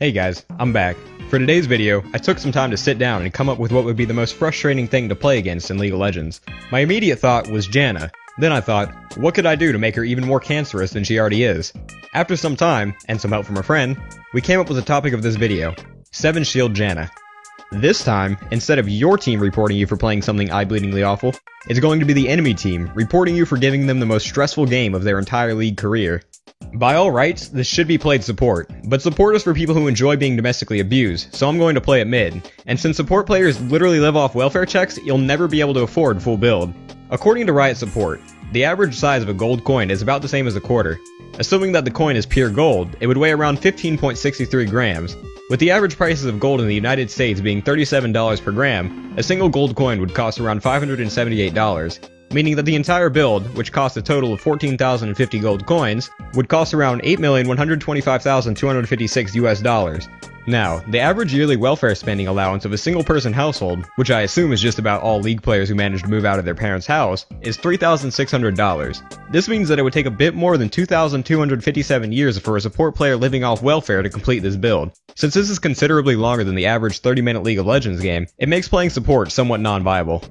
Hey guys, I'm back. For today's video, I took some time to sit down and come up with what would be the most frustrating thing to play against in League of Legends. My immediate thought was Janna. Then I thought, what could I do to make her even more cancerous than she already is? After some time, and some help from a friend, we came up with the topic of this video, 7 Shield Janna. This time, instead of your team reporting you for playing something eye-bleedingly awful, it's going to be the enemy team reporting you for giving them the most stressful game of their entire league career. By all rights, this should be played support, but support is for people who enjoy being domestically abused, so I'm going to play it mid, and since support players literally live off welfare checks, you'll never be able to afford full build. According to Riot Support, the average size of a gold coin is about the same as a quarter. Assuming that the coin is pure gold, it would weigh around 15.63 grams. With the average prices of gold in the United States being $37 per gram, a single gold coin would cost around $578, meaning that the entire build, which costs a total of 14,050 gold coins, would cost around $8,125,256 US. Now, the average yearly welfare spending allowance of a single person household, which I assume is just about all League players who manage to move out of their parents' house, is $3,600. This means that it would take a bit more than 2,257 years for a support player living off welfare to complete this build. Since this is considerably longer than the average 30-minute League of Legends game, it makes playing support somewhat non-viable.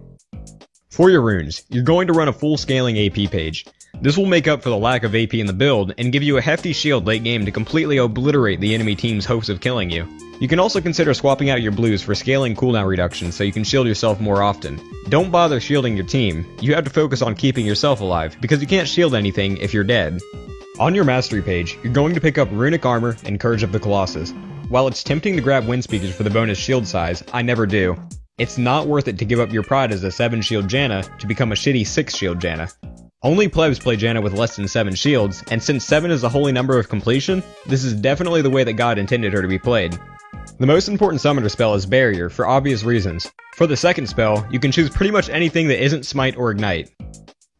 For your runes, you're going to run a full scaling AP page. This will make up for the lack of AP in the build and give you a hefty shield late game to completely obliterate the enemy team's hopes of killing you. You can also consider swapping out your blues for scaling cooldown reduction so you can shield yourself more often. Don't bother shielding your team, you have to focus on keeping yourself alive because you can't shield anything if you're dead. On your mastery page, you're going to pick up Runic Armor and Courage of the Colossus. While it's tempting to grab wind speakers for the bonus shield size, I never do. It's not worth it to give up your pride as a 7 shield Janna to become a shitty 6 shield Janna. Only plebs play Janna with less than 7 shields, and since 7 is a holy number of completion, this is definitely the way that God intended her to be played. The most important summoner spell is Barrier, for obvious reasons. For the second spell, you can choose pretty much anything that isn't Smite or Ignite.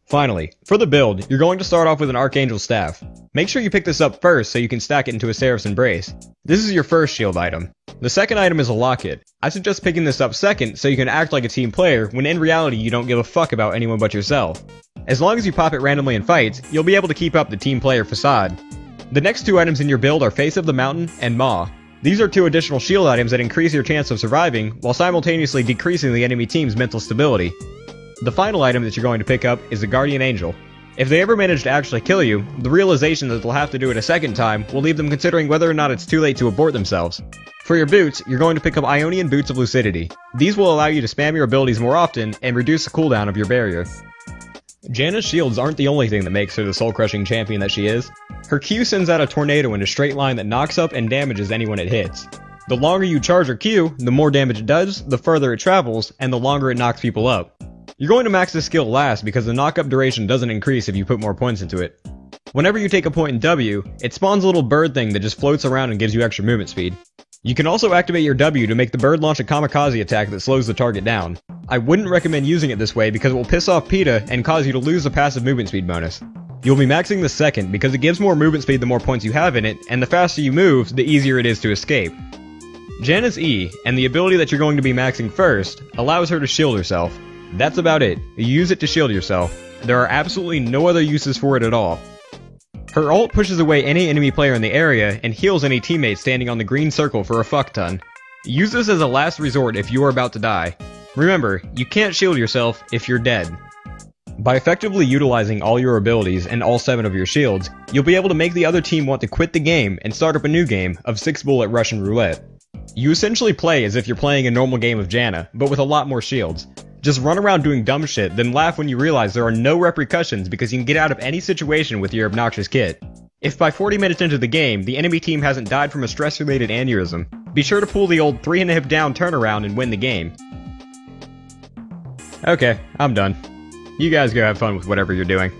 Finally, for the build, you're going to start off with an Archangel Staff. Make sure you pick this up first so you can stack it into a Seraph's Embrace. This is your first shield item. The second item is a Locket. I suggest picking this up second so you can act like a team player when in reality you don't give a fuck about anyone but yourself. As long as you pop it randomly in fights, you'll be able to keep up the team player facade. The next 2 items in your build are Face of the Mountain and Maw. These are 2 additional shield items that increase your chance of surviving while simultaneously decreasing the enemy team's mental stability. The final item that you're going to pick up is the Guardian Angel. If they ever manage to actually kill you, the realization that they'll have to do it a second time will leave them considering whether or not it's too late to abort themselves. For your boots, you're going to pick up Ionian Boots of Lucidity. These will allow you to spam your abilities more often and reduce the cooldown of your barrier. Janna's shields aren't the only thing that makes her the soul-crushing champion that she is. Her Q sends out a tornado in a straight line that knocks up and damages anyone it hits. The longer you charge her Q, the more damage it does, the further it travels, and the longer it knocks people up. You're going to max this skill last because the knock-up duration doesn't increase if you put more points into it. Whenever you take a point in W, it spawns a little bird thing that just floats around and gives you extra movement speed. You can also activate your W to make the bird launch a kamikaze attack that slows the target down. I wouldn't recommend using it this way because it will piss off PETA and cause you to lose the passive movement speed bonus. You'll be maxing the second because it gives more movement speed the more points you have in it, and the faster you move, the easier it is to escape. Janna's E, and the ability that you're going to be maxing first, allows her to shield herself. That's about it. Use it to shield yourself. There are absolutely no other uses for it at all. Her ult pushes away any enemy player in the area and heals any teammate standing on the green circle for a fuck ton. Use this as a last resort if you are about to die. Remember, you can't shield yourself if you're dead. By effectively utilizing all your abilities and all 7 of your shields, you'll be able to make the other team want to quit the game and start up a new game of 6-bullet Russian roulette. You essentially play as if you're playing a normal game of Janna, but with a lot more shields. Just run around doing dumb shit, then laugh when you realize there are no repercussions because you can get out of any situation with your obnoxious kit. If by 40 minutes into the game, the enemy team hasn't died from a stress-related aneurysm, be sure to pull the old 3-and-a-hip down turnaround and win the game. Okay, I'm done. You guys go have fun with whatever you're doing.